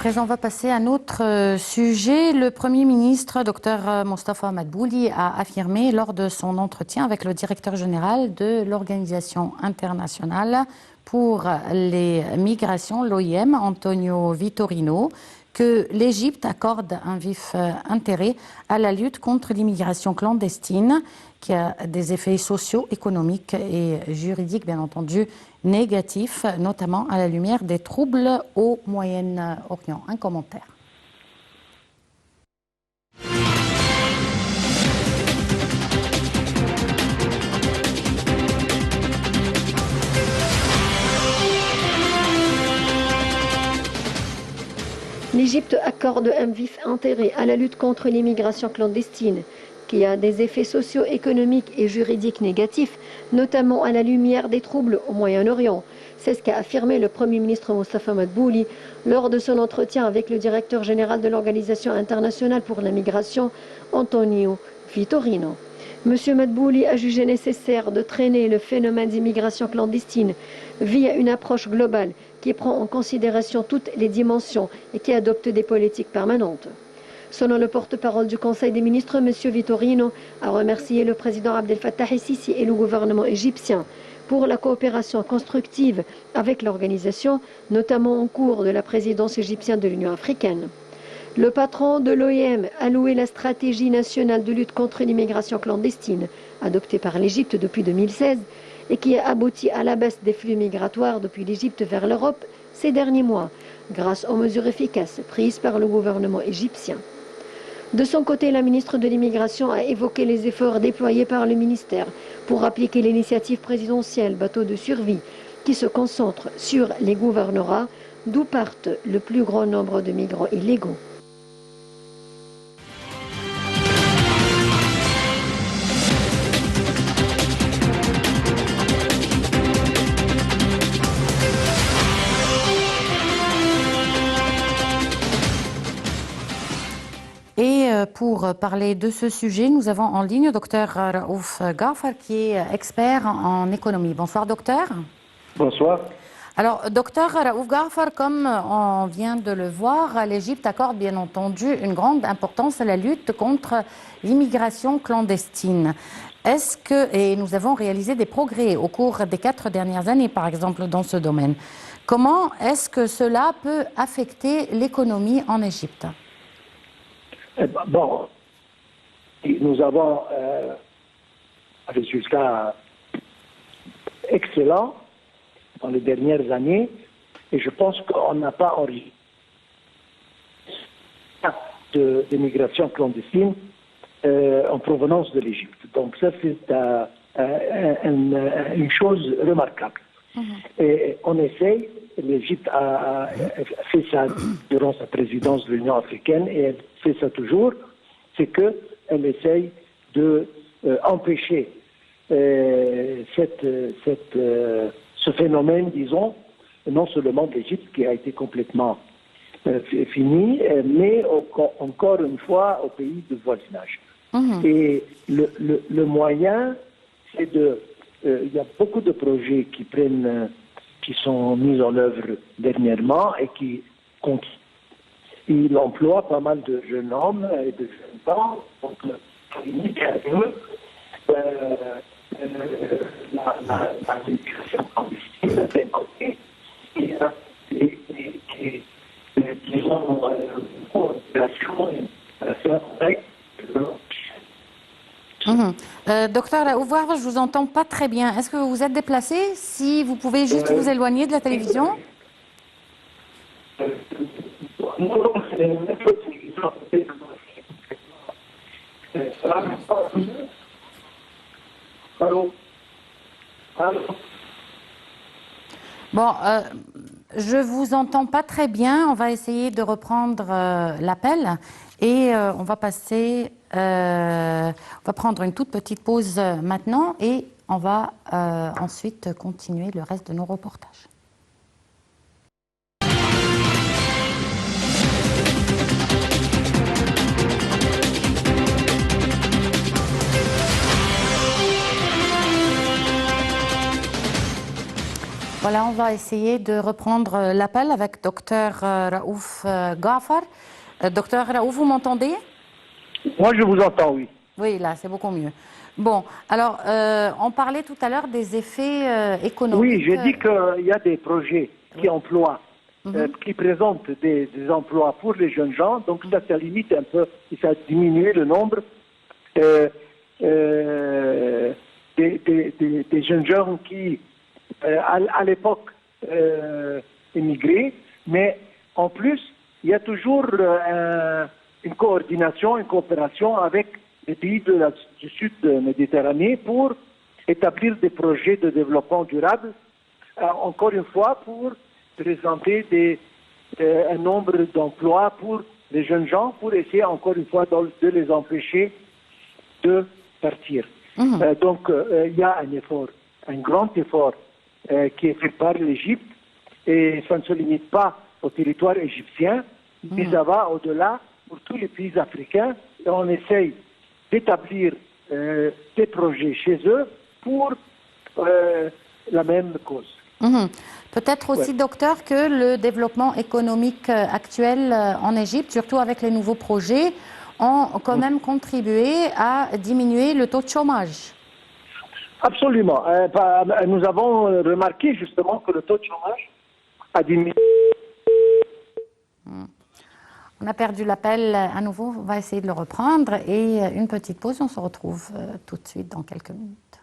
présent, on va passer à un autre sujet. Le Premier ministre, Dr Mostafa Madbouli, a affirmé lors de son entretien avec le directeur général de l'Organisation internationale pour les migrations, l'OIM, Antonio Vitorino, que l'Égypte accorde un vif intérêt à la lutte contre l'immigration clandestine, qui a des effets sociaux, économiques et juridiques, bien entendu, négatifs, notamment à la lumière des troubles au Moyen-Orient. Un commentaire. L'Égypte accorde un vif intérêt à la lutte contre l'immigration clandestine, qui a des effets socio-économiques et juridiques négatifs, notamment à la lumière des troubles au Moyen-Orient. C'est ce qu'a affirmé le Premier ministre Mostafa Madbouli lors de son entretien avec le directeur général de l'Organisation internationale pour la migration, Antonio Vitorino. M. Madbouli a jugé nécessaire de traîner le phénomène d'immigration clandestine via une approche globale qui prend en considération toutes les dimensions et qui adopte des politiques permanentes. Selon le porte-parole du Conseil des ministres, M. Vitorino a remercié le président Abdel Fattah el-Sisi et le gouvernement égyptien pour la coopération constructive avec l'organisation, notamment au cours de la présidence égyptienne de l'Union africaine. Le patron de l'OIM a loué la stratégie nationale de lutte contre l'immigration clandestine, adoptée par l'Égypte depuis 2016, et qui a abouti à la baisse des flux migratoires depuis l'Égypte vers l'Europe ces derniers mois, grâce aux mesures efficaces prises par le gouvernement égyptien. De son côté, la ministre de l'Immigration a évoqué les efforts déployés par le ministère pour appliquer l'initiative présidentielle Bateau de survie, qui se concentre sur les gouvernorats, d'où partent le plus grand nombre de migrants illégaux. Et pour parler de ce sujet, nous avons en ligne le docteur Raouf Ghafar, qui est expert en économie. Bonsoir, docteur. Bonsoir. Alors, docteur Raouf Ghafar, comme on vient de le voir, l'Égypte accorde bien entendu une grande importance à la lutte contre l'immigration clandestine. Et nous avons réalisé des progrès au cours des 4 dernières années, par exemple, dans ce domaine. Comment est-ce que cela peut affecter l'économie en Égypte ? Bon, nous avons un résultat excellent dans les dernières années et je pense qu'on n'a pas enregistré de migration clandestine en provenance de l'Égypte. Donc ça, c'est une chose remarquable. Et on essaye, l'Égypte a fait ça durant sa présidence de l'Union africaine et elle fait ça toujours, c'est qu'elle essaye de empêcher ce phénomène, disons, non seulement de l'Égypte qui a été complètement fini, mais encore une fois au pays de voisinage. Et le moyen, c'est il y a beaucoup de projets qui sont mis en œuvre dernièrement et qui continuent. Il emploie pas mal de jeunes hommes et de jeunes femmes, donc la migration clandestine d'un côté et disons Docteur Raouf, je vous entends pas très bien. Est-ce que vous vous êtes déplacé? Si vous pouvez juste vous éloigner de la télévision. Bon, je vous entends pas très bien. On va essayer de reprendre l'appel et on va passer. On va prendre une toute petite pause maintenant et on va ensuite continuer le reste de nos reportages. Voilà. Voilà, on va essayer de reprendre l'appel avec Dr Raouf Gafar. Docteur Raouf, vous m'entendez? Moi, je vous entends, oui. Oui, là, c'est beaucoup mieux. Bon, alors, on parlait tout à l'heure des effets économiques. Oui, j'ai dit qu'il y a des projets qui emploient, qui présentent des emplois pour les jeunes gens, donc ça limite un peu, ça diminue le nombre des jeunes gens qui, à l'époque, émigraient, mais en plus, il y a toujours une coordination, une coopération avec les pays du sud de Méditerranée pour établir des projets de développement durable, encore une fois, pour présenter un nombre d'emplois pour les jeunes gens, pour essayer, encore une fois, de les empêcher de partir. Donc, il y a un effort, un grand effort qui est fait par l'Égypte, et ça ne se limite pas au territoire égyptien, mais ça va au-delà pour tous les pays africains, et on essaye d'établir des projets chez eux pour la même cause. Peut-être aussi, docteur, que le développement économique actuel en Égypte, surtout avec les nouveaux projets, ont quand même contribué à diminuer le taux de chômage. Absolument. Nous avons remarqué justement que le taux de chômage a diminué. On a perdu l'appel à nouveau, on va essayer de le reprendre et une petite pause, on se retrouve tout de suite dans quelques minutes.